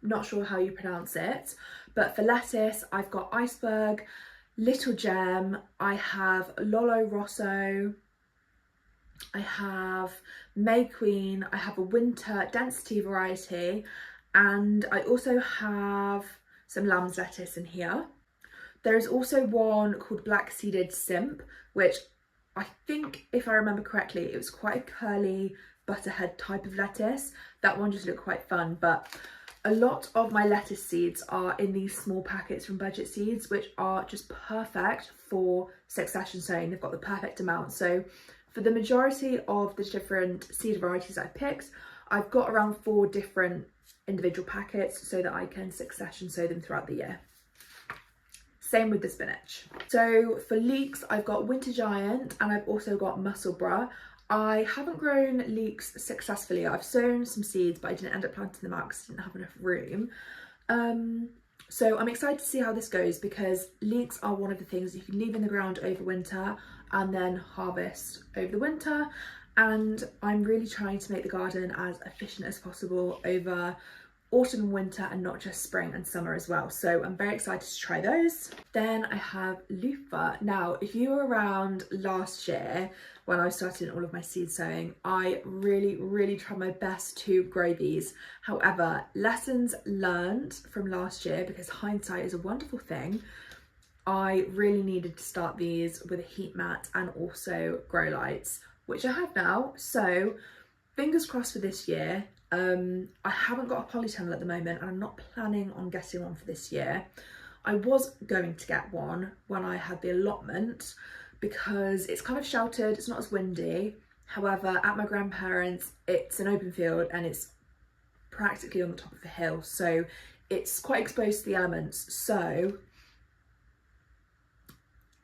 not sure how you pronounce it. But for lettuce, I've got iceberg, little gem, I have lolo rosso, I have May Queen, I have a winter density variety, and I also have some lamb's lettuce in here. There is also one called black seeded simp, which I think, if I remember correctly, it was quite a curly butterhead type of lettuce. That one just looked quite fun, but a lot of my lettuce seeds are in these small packets from Budget Seeds, which are just perfect for succession sowing. They've got the perfect amount. So for the majority of the different seed varieties I've picked, I've got around 4 different individual packets so that I can succession sow them throughout the year. Same with the spinach. So for leeks, I've got Winter Giant, and I've also got Musselburgh. I haven't grown leeks successfully. I've sown some seeds, but I didn't end up planting them out because I didn't have enough room. So I'm excited to see how this goes, because leeks are one of the things you can leave in the ground over winter and then harvest over the winter. And I'm really trying to make the garden as efficient as possible over autumn and winter, and not just spring and summer as well. So I'm very excited to try those. Then I have loofah. Now, if you were around last year when I started all of my seed sowing, I really tried my best to grow these. However, lessons learned from last year, because hindsight is a wonderful thing, I really needed to start these with a heat mat and also grow lights, which I have now. So fingers crossed for this year. I haven't got a polytunnel at the moment and I'm not planning on getting one for this year. I was going to get one when I had the allotment because it's kind of sheltered, it's not as windy. However, at my grandparents', it's an open field and it's practically on the top of a hill, so it's quite exposed to the elements. So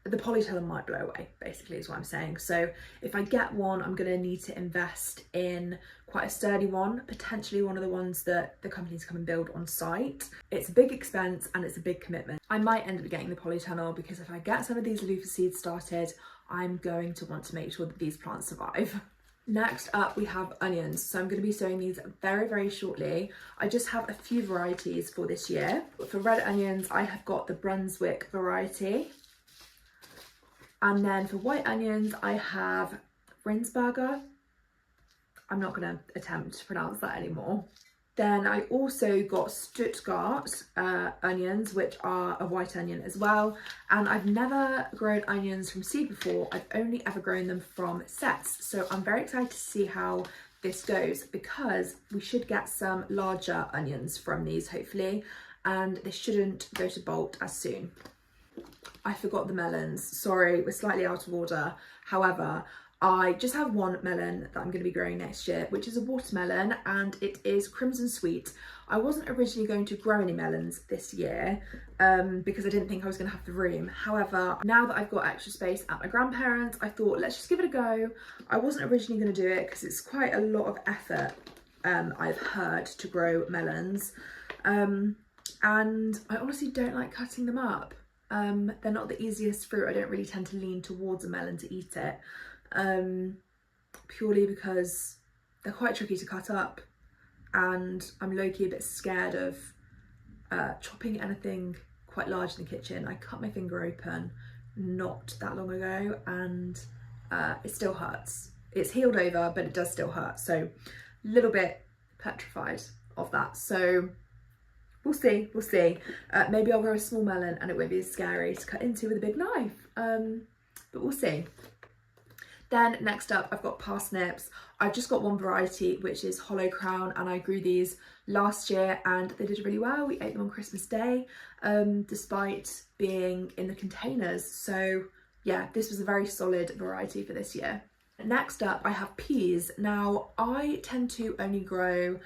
the polytunnel might blow away, basically is what I'm saying. So if I get one, I'm going to need to invest in quite a sturdy one, potentially one of the ones that the companies come and build on site. It's a big expense and it's a big commitment. I might end up getting the polytunnel because if I get some of these loofah seeds started, I'm going to want to make sure that these plants survive. Next up, we have onions. So I'm going to be sowing these very, very shortly. I just have a few varieties for this year. For red onions, I have got the Brunswick variety. And then for white onions, I have Rinsberger. I'm not going to attempt to pronounce that anymore. Then I also got Stuttgart onions, which are a white onion as well. And I've never grown onions from seed before. I've only ever grown them from sets. So I'm very excited to see how this goes because we should get some larger onions from these hopefully. And they shouldn't go to bolt as soon. I forgot the melons. Sorry, we're slightly out of order. However, I just have one melon that I'm going to be growing next year, which is a watermelon, and it is Crimson Sweet. I wasn't originally going to grow any melons this year because I didn't think I was going to have the room. However, now that I've got extra space at my grandparents', I thought, let's just give it a go. I wasn't originally going to do it because it's quite a lot of effort, I've heard, to grow melons. And I honestly don't like cutting them up. They're not the easiest fruit. I don't really tend to lean towards a melon to eat it, purely because they're quite tricky to cut up and I'm low-key a bit scared of chopping anything quite large in the kitchen. I cut my finger open not that long ago and it still hurts. It's healed over, but it does still hurt, so a little bit petrified of that. So we'll see, we'll see. Maybe I'll grow a small melon and it won't be as scary to cut into with a big knife, but we'll see. Then next up, I've got parsnips. I've just got one variety, which is Hollow Crown, and I grew these last year and they did really well. We ate them on Christmas Day, despite being in the containers. So yeah, this was a very solid variety for this year. Next up, I have peas. Now, I tend to only grow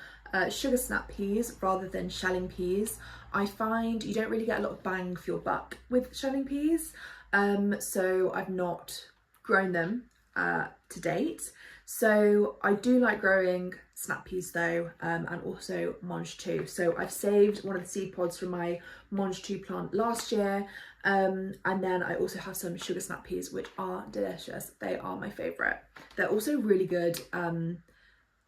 sugar snap peas rather than shelling peas. I find you don't really get a lot of bang for your buck with shelling peas, so I've not grown them to date. So I do like growing snap peas though, and also mange too. So I've saved one of the seed pods from my mange too plant last year, and then I also have some sugar snap peas, which are delicious. They are my favourite. They're also really good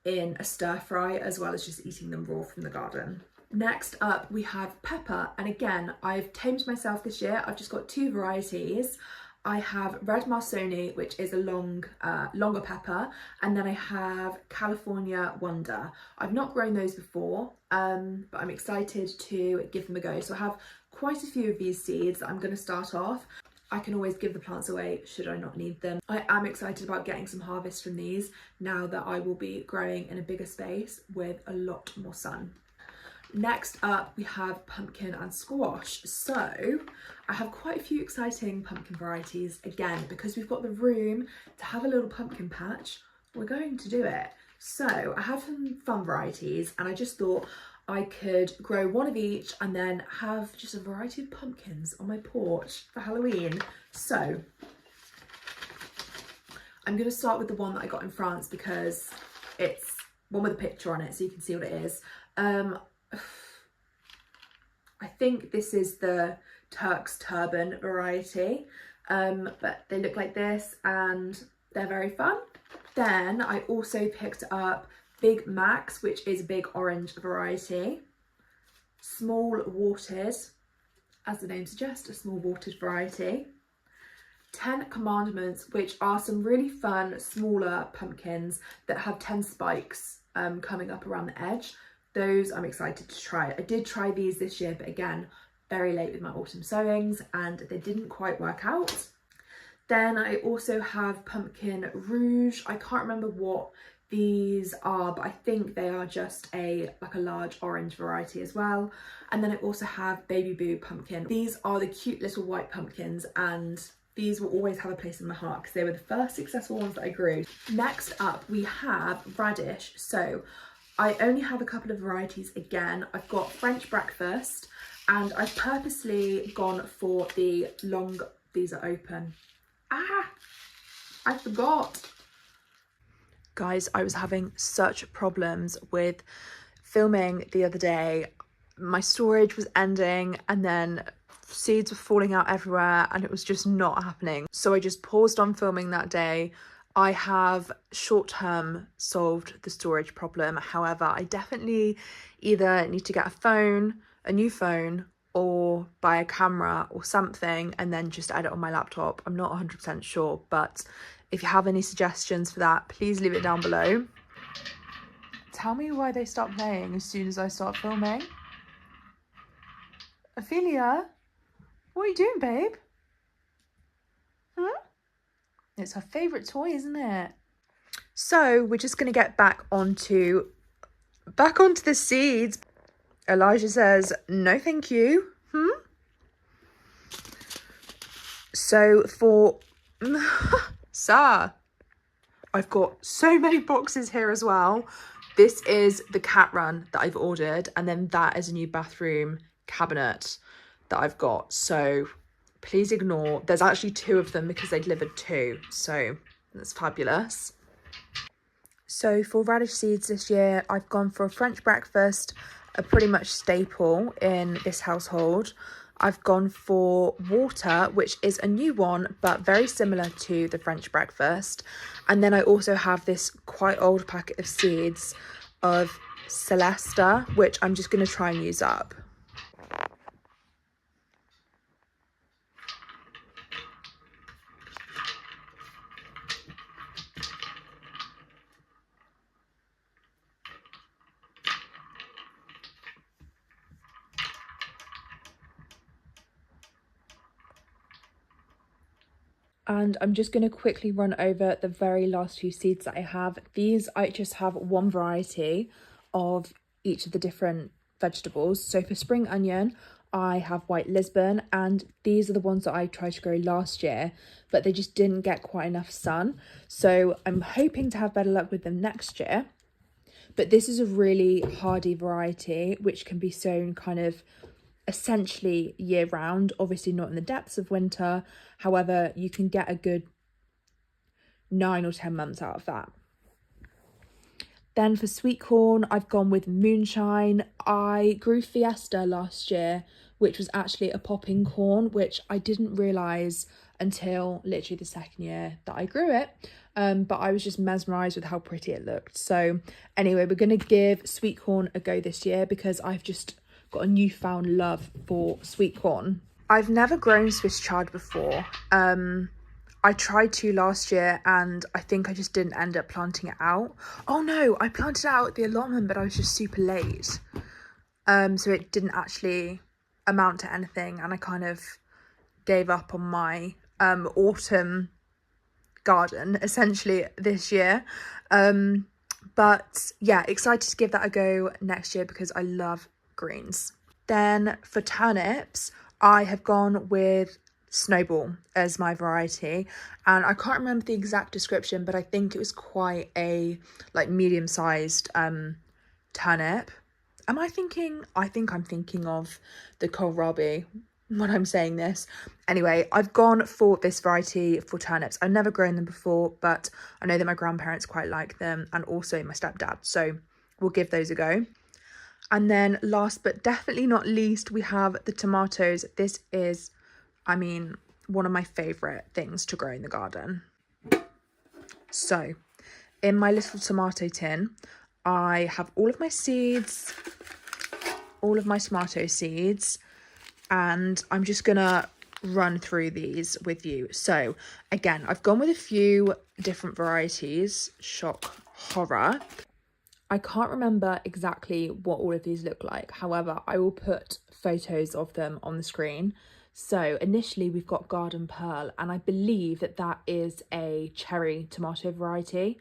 in a stir fry as well as just eating them raw from the garden. Next up, we have pepper, and again, I've tamed myself this year. I've just got two varieties. I have Red Marsoni, which is a longer pepper, and then I have California Wonder. I've not grown those before, but I'm excited to give them a go. So I have quite a few of these seeds that I'm going to start off. I can always give the plants away should I not need them. I am excited about getting some harvest from these now that I will be growing in a bigger space with a lot more sun. Next up, we have pumpkin and squash. So I have quite a few exciting pumpkin varieties. Again, because we've got the room to have a little pumpkin patch, we're going to do it. So I have some fun varieties and I just thought I could grow one of each and then have just a variety of pumpkins on my porch for Halloween. So I'm going to start with the one that I got in France because it's one with a picture on it so you can see what it is. I think this is the Turk's Turban variety, but they look like this and they're very fun. Then I also picked up Big Max, which is a big orange variety. Small watered, as the name suggests, a small watered variety. 10 Commandments, which are some really fun, smaller pumpkins that have 10 spikes coming up around the edge. Those I'm excited to try. I did try these this year, but again, very late with my autumn sowings and they didn't quite work out. Then I also have pumpkin rouge. I can't remember what these are, but I think they are just like a large orange variety as well. And then I also have baby boo pumpkin. These are the cute little white pumpkins, and these will always have a place in my heart because they were the first successful ones that I grew. Next up we have radish. So I only have a couple of varieties again. I've got French breakfast, and I've purposely gone for the long, these are open. I forgot. Guys, I was having such problems with filming the other day. My storage was ending and then seeds were falling out everywhere and it was just not happening. So I just paused on filming that day. I have short-term solved the storage problem. However, I definitely either need to get a new phone, or buy a camera or something and then just edit on my laptop. I'm not 100% sure, but if you have any suggestions for that, please leave it down below. Tell me why they stop playing as soon as I start filming. Ophelia, what are you doing, babe? Huh? It's her favourite toy, isn't it? So we're just gonna get back onto the seeds. Elijah says, no thank you. So for sir, I've got so many boxes here as well. This is the cat run that I've ordered, and then that is a new bathroom cabinet that I've got. So please ignore, there's actually 2 of them because they delivered 2, so that's fabulous. So for radish seeds this year, I've gone for a French breakfast, a pretty much staple in this household. I've gone for water, which is a new one, but very similar to the French breakfast. And then I also have this quite old packet of seeds of cellar, which I'm just going to try and use up. And I'm just going to quickly run over the very last few seeds that I have. These, I just have one variety of each of the different vegetables. So for spring onion, I have white Lisbon, and these are the ones that I tried to grow last year, but they just didn't get quite enough sun. So I'm hoping to have better luck with them next year. But this is a really hardy variety, which can be sown kind of essentially year round, obviously not in the depths of winter. However, you can get a good 9 or 10 months out of that. Then for sweet corn, I've gone with moonshine. I grew Fiesta last year, which was actually a popping corn, which I didn't realise until literally the second year that I grew it. But I was just mesmerised with how pretty it looked. So anyway, we're going to give sweet corn a go this year because I've just got a newfound love for sweet corn. I've never grown Swiss chard before. I tried to last year and I think I just didn't end up planting it out. Oh no, I planted it out at the allotment, but I was just super late. So it didn't actually amount to anything, and I kind of gave up on my autumn garden essentially this year. But yeah, excited to give that a go next year because I love greens. Then for turnips, I have gone with Snowball as my variety, and I can't remember the exact description, but I think it was quite a like medium-sized turnip. I think I'm thinking of the kohlrabi when I'm saying this. Anyway, I've gone for this variety for turnips. I've never grown them before, but I know that my grandparents quite like them, and also my stepdad, so we'll give those a go. And then last but definitely not least, we have the tomatoes. This is, I mean, one of my favourite things to grow in the garden. So in my little tomato tin, I have all of my seeds, all of my tomato seeds, and I'm just gonna run through these with you. So again, I've gone with a few different varieties. Shock horror. I can't remember exactly what all of these look like. However, I will put photos of them on the screen. So initially we've got Garden Pearl, and I believe that that is a cherry tomato variety,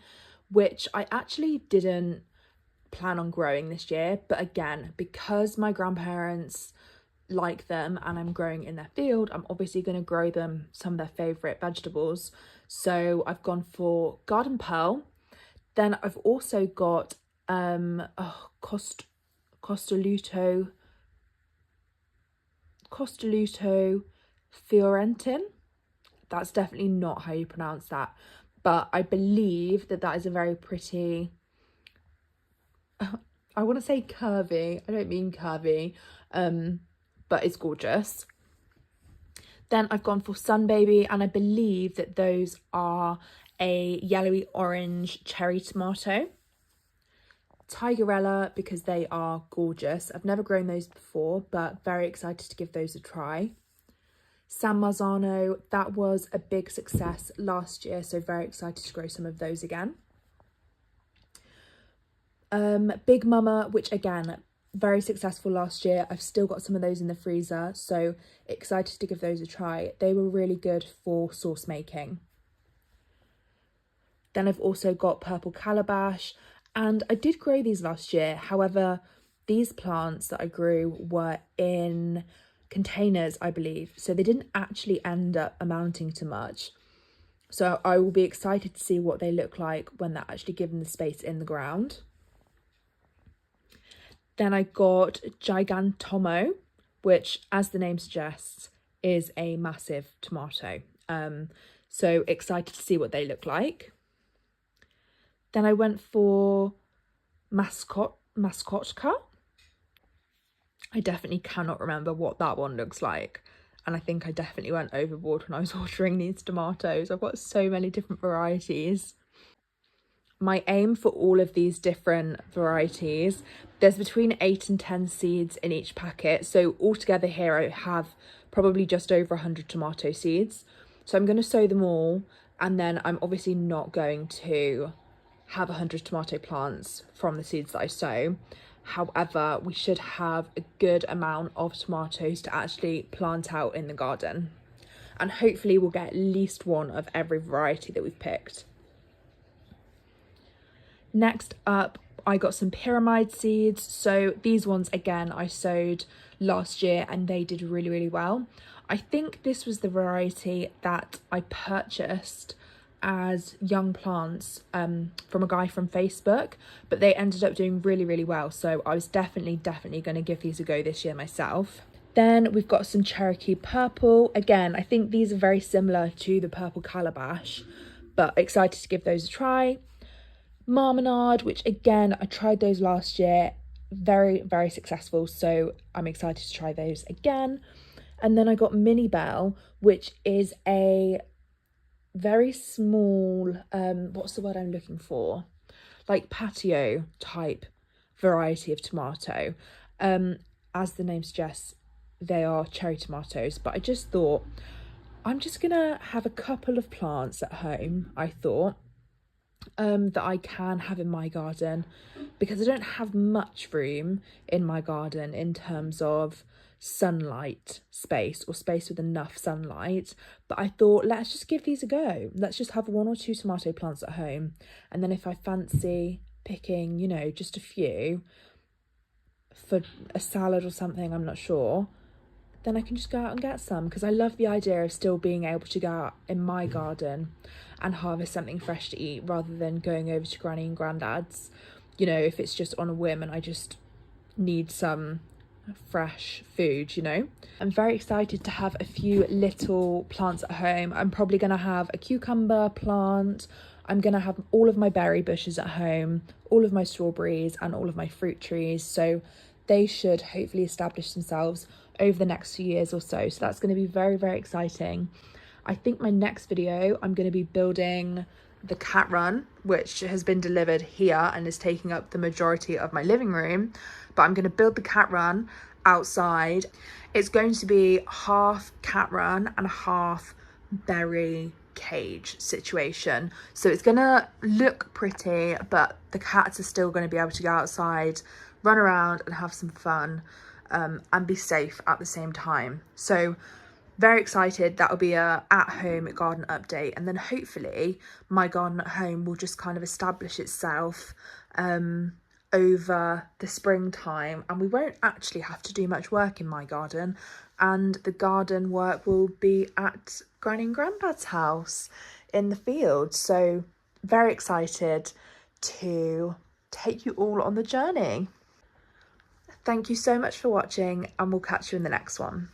which I actually didn't plan on growing this year. But again, because my grandparents like them and I'm growing in their field, I'm obviously going to grow them some of their favourite vegetables. So I've gone for Garden Pearl. Then I've also got Costoluto Fiorentin. That's definitely not how you pronounce that, but I believe that that is a very pretty, I want to say curvy, I don't mean curvy, but it's gorgeous. Then I've gone for Sun Baby, and I believe that those are a yellowy orange cherry tomato. Tigerella, because they are gorgeous. I've never grown those before, but very excited to give those a try. San Marzano, that was a big success last year, so very excited to grow some of those again. Big Mama, which again, very successful last year. I've still got some of those in the freezer, so excited to give those a try. They were really good for sauce making. Then I've also got Purple Calabash, and I did grow these last year. However, these plants that I grew were in containers, I believe, so they didn't actually end up amounting to much. So I will be excited to see what they look like when they're actually given the space in the ground. Then I got Gigantomo, which, as the name suggests, is a massive tomato. So excited to see what they look like. Then I went for Mascotka. I definitely cannot remember what that one looks like. And I think I definitely went overboard when I was ordering these tomatoes. I've got so many different varieties. My aim for all of these different varieties, there's between 8 and 10 seeds in each packet. So altogether here I have probably just over 100 tomato seeds. So I'm going to sow them all, and then I'm obviously not going to have 100 tomato plants from the seeds that I sow. However, we should have a good amount of tomatoes to actually plant out in the garden, and hopefully we'll get at least one of every variety that we've picked. Next up, I got some pyramid seeds. So these ones, again, I sowed last year and they did really, really well. I think this was the variety that I purchased as young plants from a guy from Facebook, but they ended up doing really, really well. So I was definitely going to give these a go this year myself. Then we've got some Cherokee Purple. Again, I think these are very similar to the Purple Calabash, but excited to give those a try. Marmonade, which again, I tried those last year, very, very successful, so I'm excited to try those again. And then I got Mini Bell, which is a very small, what's the word I'm looking for? Like patio type variety of tomato. As the name suggests, they are cherry tomatoes, but I just thought I'm just gonna have a couple of plants at home, I thought, that I can have in my garden, because I don't have much room in my garden in terms of sunlight space or space with enough sunlight. But I thought, let's just give these a go. Let's just have 1 or 2 tomato plants at home, and then if I fancy picking, you know, just a few for a salad or something, I'm not sure, then I can just go out and get some, because I love the idea of still being able to go out in my garden and harvest something fresh to eat, rather than going over to Granny and Grandad's, you know, if it's just on a whim and I just need some fresh food, you know. I'm very excited to have a few little plants at home. I'm probably going to have a cucumber plant. I'm going to have all of my berry bushes at home, all of my strawberries and all of my fruit trees. So they should hopefully establish themselves over the next few years or so. So that's going to be very, very exciting. I think my next video, I'm going to be building the cat run, which has been delivered here and is taking up the majority of my living room. But I'm going to build the cat run outside. It's going to be half cat run and half berry cage situation. So it's going to look pretty, but the cats are still going to be able to go outside, run around and have some fun. and be safe at the same time. So very excited. That'll be a at-home garden update, and then hopefully my garden at home will just kind of establish itself over the springtime, and we won't actually have to do much work in my garden, and the garden work will be at Granny and Granddad's house in the field. So very excited to take you all on the journey. Thank you so much for watching, and we'll catch you in the next one.